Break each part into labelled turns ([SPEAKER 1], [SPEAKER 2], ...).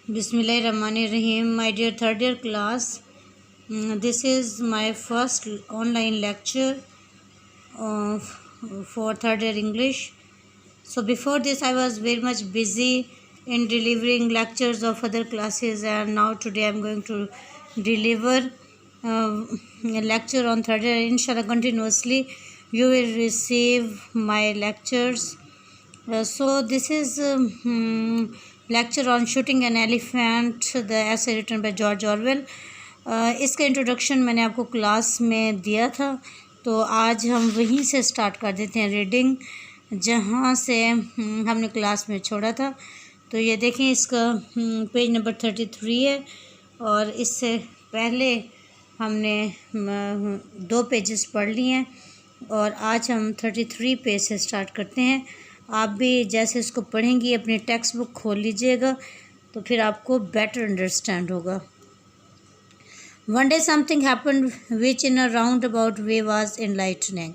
[SPEAKER 1] Bismillahirrahmanirrahim. My dear third year class, this is my first online lecture uh, for third year English. So before this I was very much busy in delivering lectures of other classes, and now today I'm going to deliver a lecture on third year. Inshallah, continuously you will receive my lectures. So this is lecture on shooting an elephant, the essay written by George Orwell. इसका introduction मैंने आपको class में दिया था, तो आज हम वहीं से स्टार्ट कर देते हैं रीडिंग जहाँ से हमने क्लास में छोड़ा था. तो ये देखें, इसका पेज नंबर 33 है और इससे पहले हमने 2 पेजेस पढ़ लिए हैं और आज हम 33 पेज से स्टार्ट करते हैं. आप भी जैसे इसको पढ़ेंगी अपनी टेक्स्ट बुक खोल लीजिएगा तो फिर आपको बेटर अंडरस्टैंड होगा. One day something happened which in a round about way was enlightening.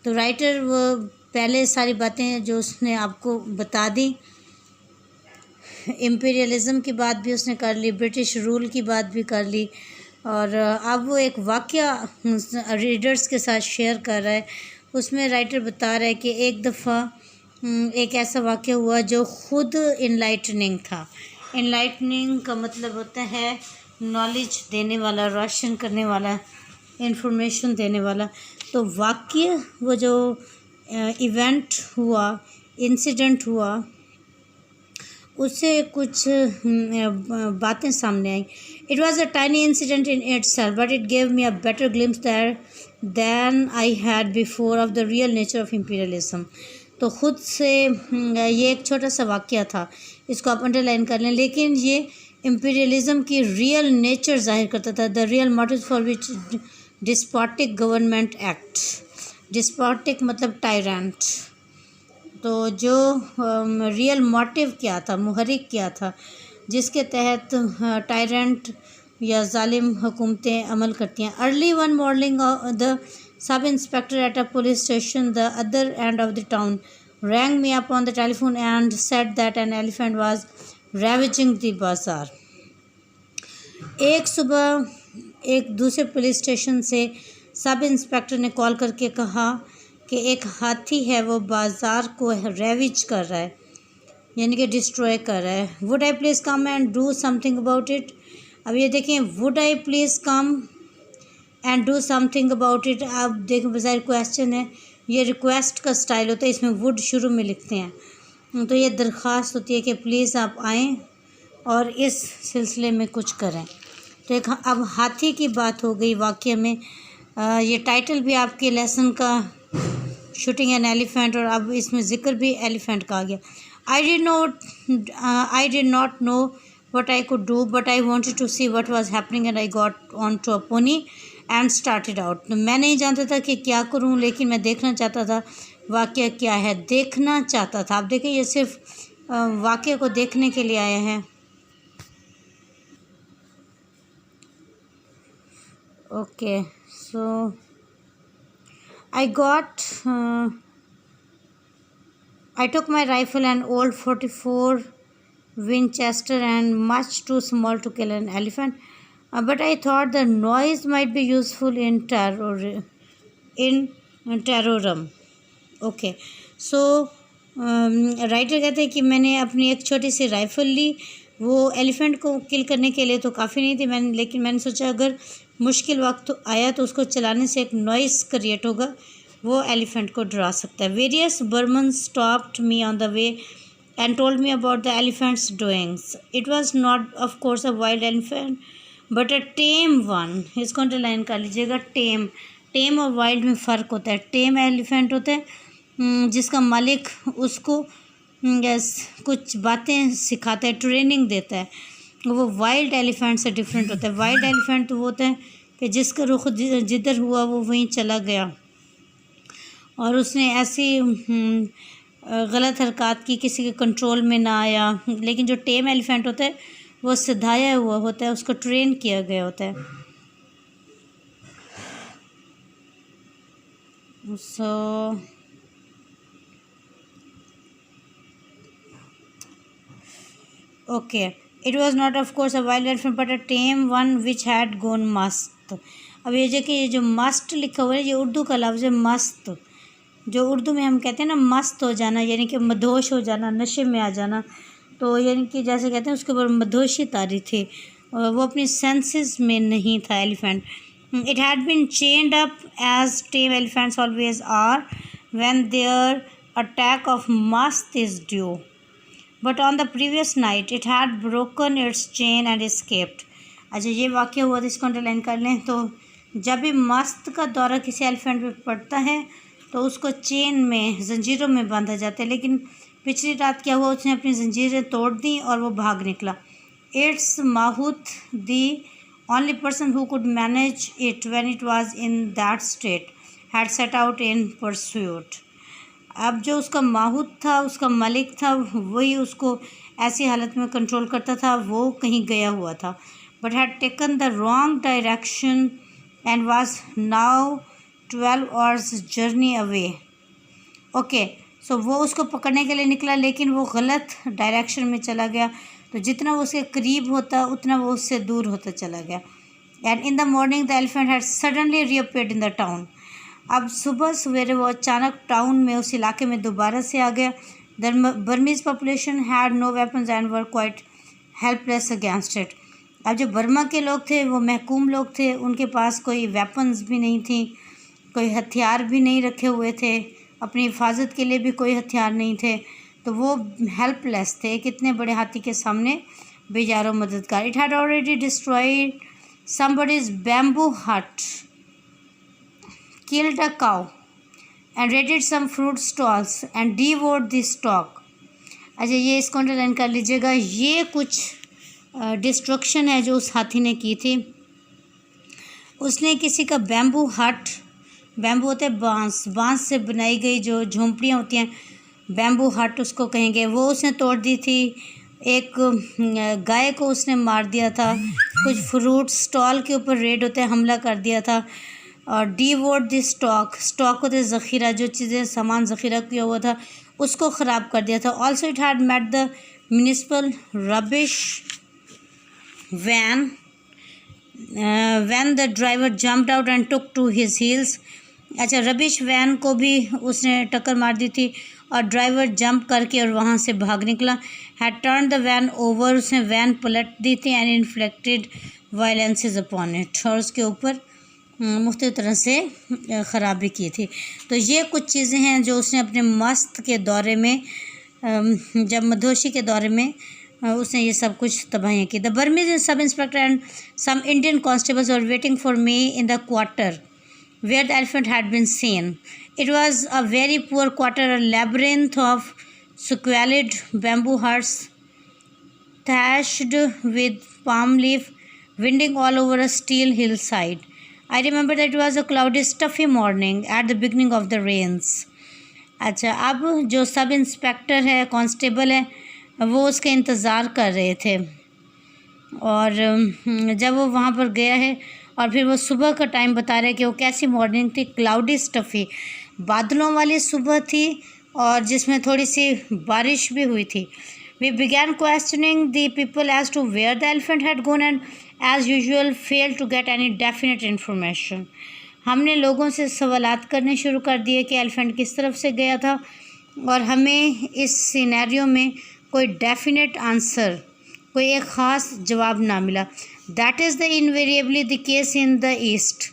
[SPEAKER 1] तो राइटर वो पहले सारी बातें जो उसने आपको बता दी, इम्पीरियलिज़म की बात भी उसने कर ली, ब्रिटिश रूल की बात भी कर ली, और अब वो एक वाक़या रीडर्स के साथ शेयर कर रहा है. उसमें राइटर बता रहा है कि एक दफ़ा एक ऐसा वाक़या हुआ जो ख़ुद इनलाइटनिंग था. इनलाइटनिंग का मतलब होता है नॉलेज देने वाला, रोशन करने वाला, इंफॉर्मेशन देने वाला. तो वाक़या वो जो इवेंट हुआ, इंसिडेंट हुआ, उससे कुछ बातें सामने आई. It was a tiny incident in itself but it gave me a better glimpse than I had before of the real nature of imperialism. तो ख़ुद से ये एक छोटा सा वाक़या था, इसको आप अंडरलाइन कर लें, लेकिन ये इम्पीरियलिज्म की रियल नेचर ज़ाहिर करता था. The real motive for which despotic government act. Despotic मतलब टायरेंट. तो जो रियल मोटिव क्या था, मुहर्रिक क्या था, जिसके तहत टायरेंट या जालिम हुकूमतें अमल करती हैं. Early one morning the sub inspector at a police station the other end of the town rang me up on the telephone and said that an elephant was ravaging the bazaar. एक सुबह एक दूसरे police station से sub inspector ने call करके कहा कि एक हाथी है, वो बाज़ार को रेविज कर रहा है, यानी कि डिस्ट्रॉय कर रहा है. Would I please come and do something about it. अब ये देखें, would I please come and do something about it. अब देखें, बज़ाहिर क्वेश्चन है, ये रिक्वेस्ट का स्टाइल होता है, इसमें वुड शुरू में लिखते हैं. तो ये दरख्वास्त होती है कि प्लीज़ आप आएँ और इस सिलसिले में कुछ करें. तो एक अब हाथी की बात हो गई वाक़या में. ये टाइटल भी आपके लेसन का शूटिंग एन एलिफेंट, और अब इसमें ज़िक्र भी एलिफेंट का आ गया. I did not know what I could do, but I wanted to see what was happening and I got onto a pony and started out. मैं नहीं जानता था कि क्या करूं, लेकिन मैं देखना चाहता था वाक़या क्या है, देखना चाहता था. आप देखें, ये सिर्फ वाक़या को देखने के लिए आया है. Okay, so I took my rifle, an old 44 Winchester, and much too small to kill an elephant, but I thought the noise might be useful in terrorism. Okay, so writer कहते हैं कि मैंने अपनी एक छोटी सी राइफ़ल ली. वो elephant को किल करने के लिए तो काफ़ी नहीं थी, लेकिन मैंने सोचा अगर मुश्किल वक्त आया तो उसको चलाने से एक नॉइस क्रिएट होगा, वो एलिफेंट को डरा सकता है. Various Burmans stopped me on the way and told me about the elephant's doings. It was not, of course, a wild elephant, but a tame one. इसको अंडरलाइन कर लीजिएगा. टेम और वाइल्ड में फ़र्क होता है. टेम एलिफेंट होता है जिसका मालिक उसको कुछ बातें सिखाता है, ट्रेनिंग देता है. वो वाइल्ड एलिफेंट से डिफरेंट होता है. वाइल्ड एलिफेंट तो वो होता है कि जिसका रुख जिधर हुआ वो वहीं चला गया और उसने ऐसी गलत हरकत की, किसी के कंट्रोल में ना आया. लेकिन जो टेम एलिफेंट होता है वो सिधाया हुआ होता है, उसको ट्रेन किया गया होता है. So okay, it was not of course a wild elephant but a time one which had gone मस्त। अब ये जो कि ये जो मस्त लिखा हुआ है ये उर्दू का लफ्ज़ है मस्त, जो उर्दू में हम कहते हैं ना मस्त हो जाना, यानी कि मदहोश हो जाना, नशे में आ जाना। तो यानी कि जैसे कहते हैं उसके ऊपर मदहोशी तारी थी, वो अपनी सेंसेस में नहीं था elephant. It had been chained up as tame elephants always are when their attack of must is due, but on the previous night it had broken its chain and escaped. अच्छा, ये वाक़या हुआ था, इसको underline कर लें। तो जब भी मस्त का दौरा किसी एलिफेंट पे पड़ता है तो उसको चेन में, जंजीरों में बांधा जाता है, लेकिन पिछली रात क्या हुआ, उसने अपनी जंजीरें तोड़ दी और वो भाग निकला। Its mahout the only person who could manage it when it was in that state had set out in pursuit. अब जो उसका माहूत था, उसका मालिक था, वही उसको ऐसी हालत में कंट्रोल करता था, वो कहीं गया हुआ था, but had taken the wrong direction and was now 12 hours journey away. Okay, so वो उसको पकड़ने के लिए निकला, लेकिन वो गलत डायरेक्शन में चला गया, तो जितना वो उसके करीब होता उतना वो उससे दूर होता चला गया। And in the morning the elephant had suddenly reappeared in the town. अब सुबह सवेरे वो अचानक टाउन में, उस इलाके में दोबारा से आ गया। The Burmese population had no weapons and were quite helpless against it. अब जो बर्मा के लोग थे वो महकूम लोग थे, उनके पास कोई वेपन्स भी नहीं थी, कोई हथियार भी नहीं रखे हुए थे, अपनी हिफाजत के लिए भी कोई हथियार नहीं थे, तो वो हेल्पलेस थे कितने बड़े हाथी के सामने, बेजारो मददगार। It had already destroyed somebody's bamboo हट, killed a cow and raided some fruit stalls and devoured the stock। अच्छा, ये इसको अंडरलाइन कर लीजिएगा। ये कुछ डिस्ट्रक्शन है जो उस हाथी ने की थी। उसने किसी का बैम्बू हट, बैम्बू होते हैं बांस, बांस से बनाई गई जो झोंपड़ियाँ होती हैं, बैम्बू हट उसको कहेंगे, वो उसने तोड़ दी थी। एक गाय को उसने मार दिया था। कुछ फ्रूट स्टॉल के ऊपर रेड होते हैं, हमला कर दिया था। और डिवोर्ड द स्टॉक, स्टॉक होते ज़ख़ीरा, जो चीज़ें सामान ज़ख़ीरा किया हुआ था उसको ख़राब कर दिया था। Also it had met the municipal rubbish van van the driver jumped out and took to his heels. अच्छा, रबिश वैन को भी उसने टक्कर मार दी थी और ड्राइवर जंप करके और वहाँ से भाग निकला। Had turn the van over, उसने वैन पलट दी थी। And inflicted violences upon it, और उसके ऊपर मुख्तलिफ तरह से ख़राबी की थी। तो ये कुछ चीज़ें हैं जो उसने अपने मस्त के दौरे में, जब मदहोशी के दौरे में उसने ये सब कुछ तबाहियाँ की। The Burmese sub inspector and some Indian constables were waiting for me in the quarter where the elephant had been seen. It was a very poor quarter, a labyrinth of squalid bamboo huts thatched with palm leaf, winding all over a steep hillside. I remember that it was a cloudy, stuffy morning at the beginning of the rains. अच्छा, अब जो sub inspector है, constable है, वो उसका इंतज़ार कर रहे थे, और जब वो वहाँ पर गया है और फिर वो सुबह का टाइम बता रहे कि वो कैसी मॉर्निंग थी, क्लाउडी स्टफ़ी, बादलों वाली सुबह थी और जिसमें थोड़ी सी बारिश भी हुई थी। We began questioning the people as to where the elephant had gone and as usual fail to get any definite information. हमने लोगों से सवालात करने शुरू कर दिए कि एलिफेंट किस तरफ से गया था, और हमें इस सिनेरियो में कोई डेफिनेट आंसर, कोई एक ख़ास जवाब ना मिला। That is the invariably the case in the East.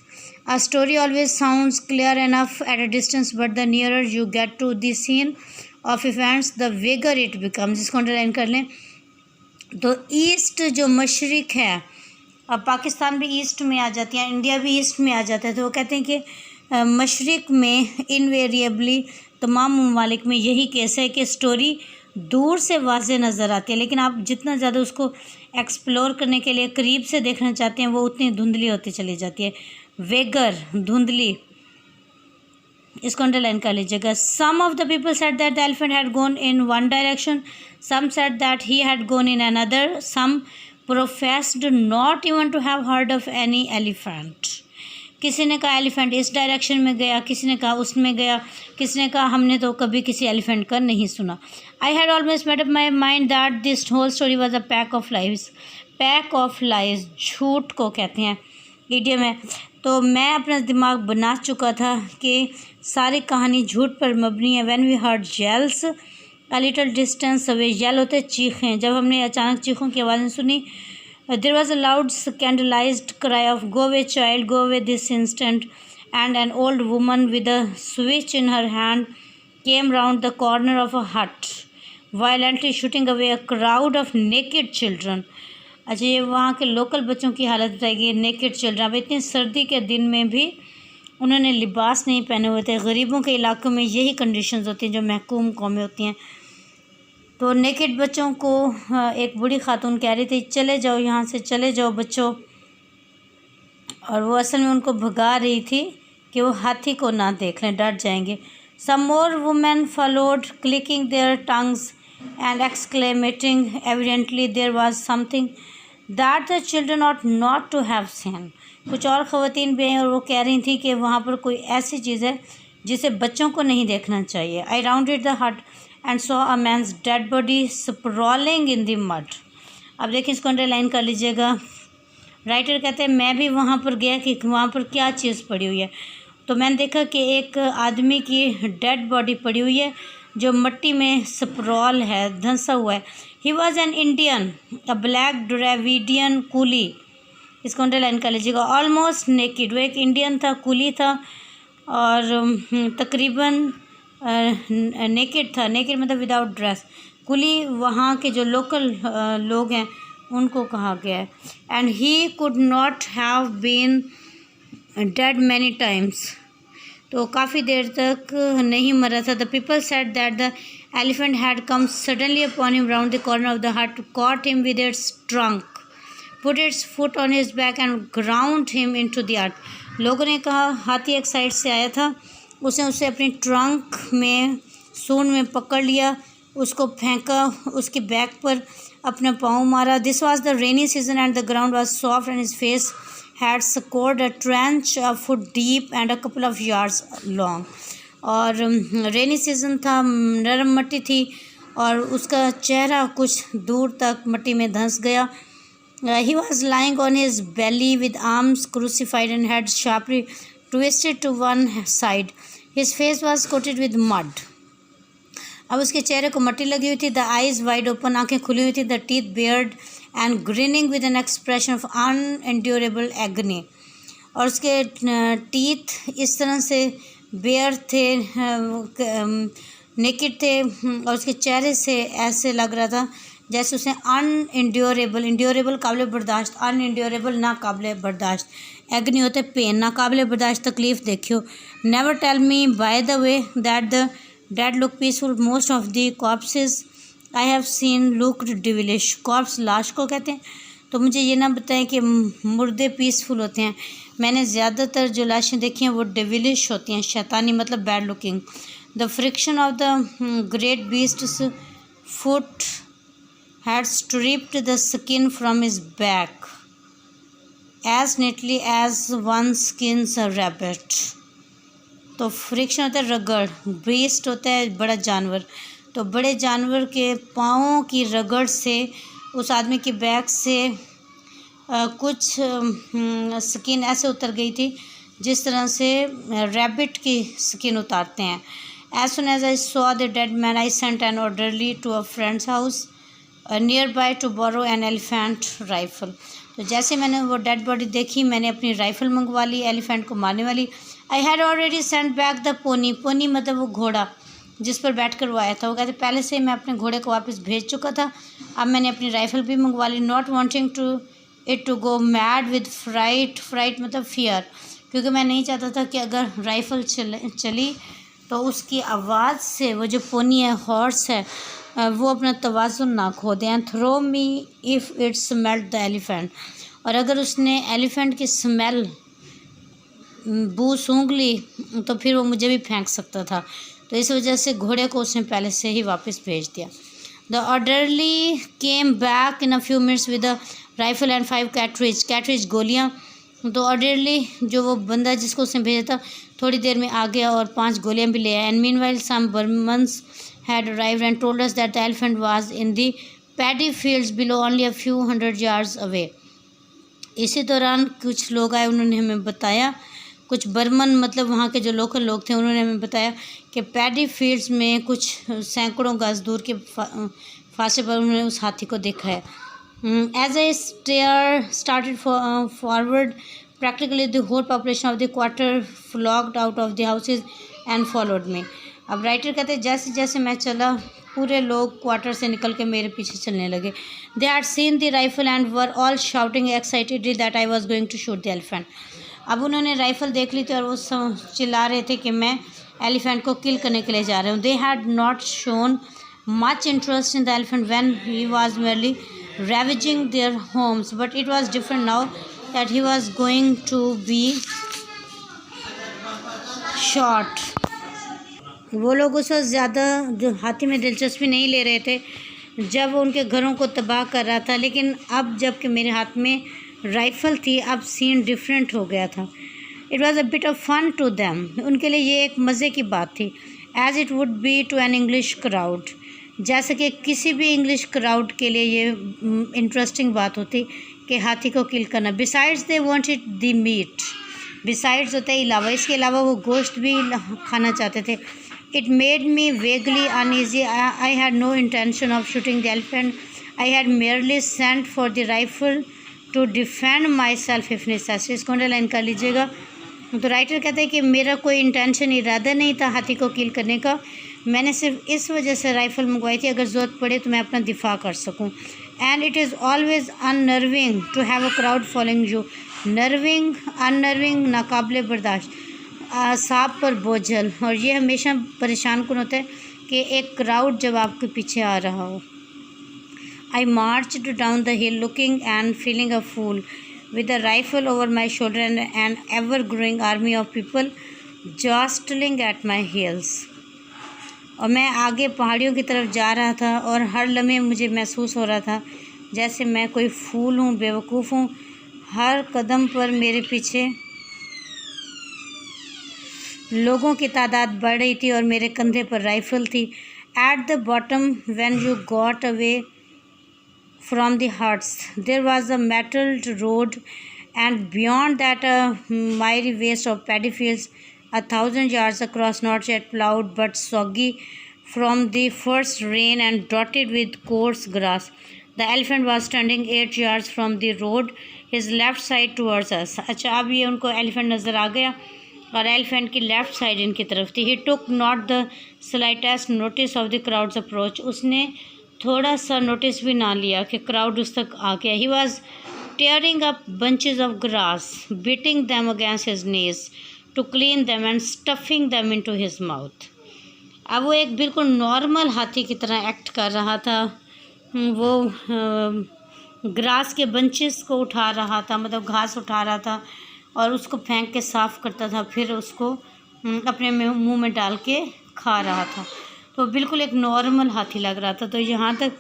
[SPEAKER 1] A story always sounds clear enough at a distance, but the nearer you get to the scene of events the vaguer it becomes. इसको underline कर लें। तो east जो मशरिक है, अब पाकिस्तान भी east में आ जाती है, इंडिया भी ईस्ट में आ जाता है, तो वो कहते हैं कि मशरिक में इनवेरिएबली तमाम ममालिक में यही केस है कि स्टोरी दूर से वाज़े नज़र आती है, लेकिन आप जितना ज़्यादा उसको एक्सप्लोर करने के लिए करीब से देखना चाहते हैं वो उतनी धुंधली होती चली जाती है। वेगर, धुंधली, इसको अंडरलाइन कर लीजिएगा। Some of the people said that the elephant had gone in one direction, some said that he had gone in another, some professed not even to have heard of any elephant. किसी ने कहा elephant इस direction में गया, किसी ने कहा उसमें गया, किसी ने कहा हमने तो कभी किसी एलिफेंट का नहीं सुना। I had always made up my mind that this whole story was a pack of lies. Pack of lies झूठ को कहते हैं, इडियम है। तो मैं अपना दिमाग बना चुका था कि सारी कहानी झूठ पर मबनी है। When we heard yells a little distance away, yell होते चीखें, जब हमने अचानक चीखों की आवाज़ें सुनी, there was a loud scandalized cry of go away child, go away this instant, and an old woman with a switch in her hand came round the corner of a hut violently shooting away a crowd of naked children। अच्छा, ये वहाँ के local बच्चों की हालत बताएगी, naked children. अब इतनी सर्दी के दिन में भी उन्होंने लिबास नहीं पहने हुए थे। गरीबों के इलाकों में यही कंडीशंस होती हैं जो महकूम कौमें होती हैं। तो नेकेड बच्चों को एक बूढ़ी खातून कह रही थी चले जाओ यहाँ से, चले जाओ बच्चों, और वो असल में उनको भगा रही थी कि वो हाथी को ना देख लें, डर जाएंगे। Some more women followed clicking their tongues and exclaiming evidently there was something that the children ought not to have seen. कुछ और ख़वातीन भी हैं और वो कह रही थी कि वहाँ पर कोई ऐसी चीज़ है जिसे बच्चों को नहीं देखना चाहिए। I rounded the hut and saw a man's dead body sprawling in the mud. अब देखिए, इसको अंडरलाइन कर लीजिएगा। राइटर कहते हैं मैं भी वहाँ पर गया कि वहाँ पर क्या चीज़ पड़ी हुई है। तो मैंने देखा कि एक आदमी की डेड बॉडी पड़ी हुई है जो मिट्टी में स्प्रॉल है, धंसा हुआ है। He was an Indian, a black Dravidian coolie. इसको अंडरलाइन कर लीजिएगा। ऑलमोस्ट नेकिड, वो एक इंडियन था, कूली था और तकरीबन नेकेड था। नेकेड मतलब विदाउट ड्रेस। कुली वहाँ के जो लोकल लोग हैं उनको कहा गया है। And he could not have been dead many times, तो काफ़ी देर तक नहीं मरा था। The people said that the elephant had come suddenly upon him round the corner of the hut, caught him with its trunk, put its foot on his back and ground him into the earth. लोगों ने कहा हाथी एक side से आया था, उसने उसे अपनी ट्रंक में सूंड में पकड़ लिया, उसको फेंका, उसके बैक पर अपना पाँव मारा। This was the rainy season and the ground was soft and his face had scored a trench a foot deep and a couple of yards long. और रेनी सीजन था, नरम मिट्टी थी और उसका चेहरा कुछ दूर तक मिट्टी में धंस गया। He was lying on his belly with arms crucified and head sharply twisted to one side. His face was coated with mud. अब उसके चेहरे को मट्टी लगी हुई थी। द आइज़ वाइड ओपन, आंखें खुली हुई थी। The teeth bared and grinning with an expression of unendurable agony. और उसके टीथ इस तरह से बेयर थे, नेकेड थे, और उसके चेहरे से ऐसे लग रहा था जैसे उसने अनएंड्योरेबल, इंड्योरेबल काबिल बर्दाश्त, अनएंड्योरेबल नाकाबिल बर्दाश्त, एगनी होते पेन, नाकाबिल बर्दाश्त तकलीफ़ देखियो। Never tell me by the way that the dead look peaceful, most of the corpses I have seen looked devilish. Corpse लाश को कहते हैं, तो मुझे ये ना बताएं कि मुर्दे पीसफुल होते हैं। मैंने ज़्यादातर जो लाशें देखी हैं वो डिविलिश होती हैं, शैतानी मतलब bad looking. The friction of the great beasts foot had stripped the skin from his back as neatly as one skins a rabbit। तो फ्रिक्शन होता है रगड़, बीस्ट होता है बड़ा जानवर, तो बड़े जानवर के पाँवों की रगड़ से उस आदमी के बैक से कुछ स्किन ऐसे उतर गई थी जिस तरह से रैबिट की स्किन उतारते हैं। As soon as I saw the dead man, I sent an orderly to a friend's house nearby to borrow an elephant rifle. तो जैसे मैंने वो डेड बॉडी देखी, मैंने अपनी राइफ़ल मंगवा ली एलिफेंट को मारने वाली। I had already sent back the pony, pony मतलब वो घोड़ा जिस पर बैठ कर वो आया था। वो कहते पहले से मैं अपने घोड़े को वापस भेज चुका था, अब मैंने अपनी राइफ़ल भी मंगवा ली। Not wanting to it to go mad with fright, fright मतलब फियर, क्योंकि मैं नहीं चाहता था कि अगर राइफ़ल चली तो उसकी आवाज़ से वो जो पोनी है, हॉर्स है, वो अपना तवाज़ुन ना खो दें। And throw me if it smelled the elephant, और अगर उसने एलिफेंट की स्मेल बू सूंघ ली तो फिर वो मुझे भी फेंक सकता था। तो इस वजह से घोड़े को उसने पहले से ही वापस भेज दिया। The orderly came back in a few minutes with a rifle and 5 कैटरिज, कैटरिज गोलियाँ तो ऑर्डरली जो वो बंदा जिसको उसने भेजा था थोड़ी देर में आ गया और 5 गोलियां भी ले आया। And meanwhile some Burmans had arrived and told us that the elephant was in the paddy fields below only a few hundred yards away. इसी दौरान कुछ लोग आए, उन्होंने हमें बताया, कुछ बर्मन मतलब वहाँ के जो लोकल लोग थे, उन्होंने हमें बताया कि पैडी फील्ड्स में कुछ सैकड़ों गज दूर के फासले पर उन्होंने उस हाथी को देखा है। As I started forward, practically the whole population of the quarter flocked out of the houses and followed me. अब राइटर कहते हैं जैसे जैसे मैं चला पूरे लोग क्वार्टर से निकल के मेरे पीछे चलने लगे। दे had seen the rifle and were all shouting excitedly that I was going to shoot the elephant. अब उन्होंने राइफ़ल देख ली थी और वो चिल्ला रहे थे कि मैं एलिफेंट को किल करने के लिए जा रहे हूँ। They had not shown much interest in the elephant when he was merely ravaging their homes, but it was different now that he was going to be shot. वो लोग उस वक्त ज़्यादा जो हाथी में दिलचस्पी नहीं ले रहे थे जब वो उनके घरों को तबाह कर रहा था, लेकिन अब जबकि मेरे हाथ में राइफ़ल थी अब सीन डिफरेंट हो गया था। It was a bit of fun to them, उनके लिए ये एक मज़े की बात थी। As it would be to an English crowd, जैसे कि किसी भी इंग्लिश क्राउड के लिए ये इंटरेस्टिंग बात होती कि हाथी को किल करना। Besides they wanted the meat, besides होता है अलावा, इसके अलावा वो गोश्त भी खाना चाहते थे। It made me vaguely uneasy. I had no intention of shooting the elephant. I had merely sent for the rifle to defend myself if necessary. इसको अंडरलाइन कर लीजिएगा। तो राइटर कहते हैं कि मेरा कोई इंटेंशन, इरादा नहीं था हाथी को किल करने का, मैंने सिर्फ इस वजह से राइफ़ल मंगवाई थी अगर ज़रूरत पड़े तो मैं अपना दिफा कर सकूं। And it is always unnerving to have a crowd following you. Nerving, unnerving, नाकाबिले बर्दाश्त, सांप पर बोझल, और ये हमेशा परेशान कौन होता है कि एक क्राउड जब आपके पीछे आ रहा हो। I marched down the hill looking and feeling a fool with a rifle over my shoulder and an ever growing army of people jostling at my heels. और मैं आगे पहाड़ियों की तरफ जा रहा था और हर लम्हे मुझे महसूस हो रहा था जैसे मैं कोई फूल हूँ, बेवकूफ़ हूँ। हर कदम पर मेरे पीछे लोगों की तादाद बढ़ रही थी और मेरे कंधे पर राइफ़ल थी। At the bottom when you got away from the huts there was a metalled road and beyond that a miry waste of paddy fields 1,000 yards across, not yet plowed but soggy from the first rain and dotted with coarse grass. The elephant was standing 8 yards from the road, his left side towards us. अच्छा, अब ये उनको elephant नज़र आ गया और elephant की left side इनकी तरफ थी। He took not the slightest notice of the crowd's approach, उसने थोड़ा सा नोटिस भी ना लिया कि क्राउड उस तक आ गया। He was tearing up bunches of grass, beating them against his knees to clean them and stuffing them into his mouth. अब वो एक बिल्कुल नॉर्मल हाथी की तरह एक्ट कर रहा था। वो ग्रास के बंचेस को उठा रहा था, मतलब घास उठा रहा था और उसको फेंक के साफ़ करता था, फिर उसको अपने मुंह में डाल के खा रहा था। तो बिल्कुल एक नॉर्मल हाथी लग रहा था। तो यहाँ तक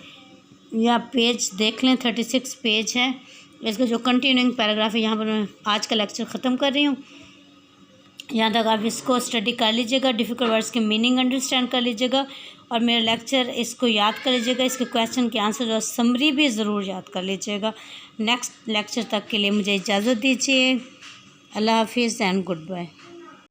[SPEAKER 1] यह पेज देख लें, 36 पेज है। इसका जो कंटिन्यूइंग पैराग्राफ है यहाँ पर मैं आज का लेक्चर ख़त्म कर रही हूँ। यहाँ तक आप इसको स्टडी कर लीजिएगा, डिफ़िकल्ट वर्ड्स के मीनिंग अंडरस्टैंड कर लीजिएगा और मेरा लेक्चर इसको याद कर लीजिएगा। इसके क्वेश्चन के आंसर और समरी भी ज़रूर याद कर लीजिएगा। नेक्स्ट लेक्चर तक के लिए मुझे इजाज़त दीजिए। अल्लाह हाफिज़ एंड गुड बाय।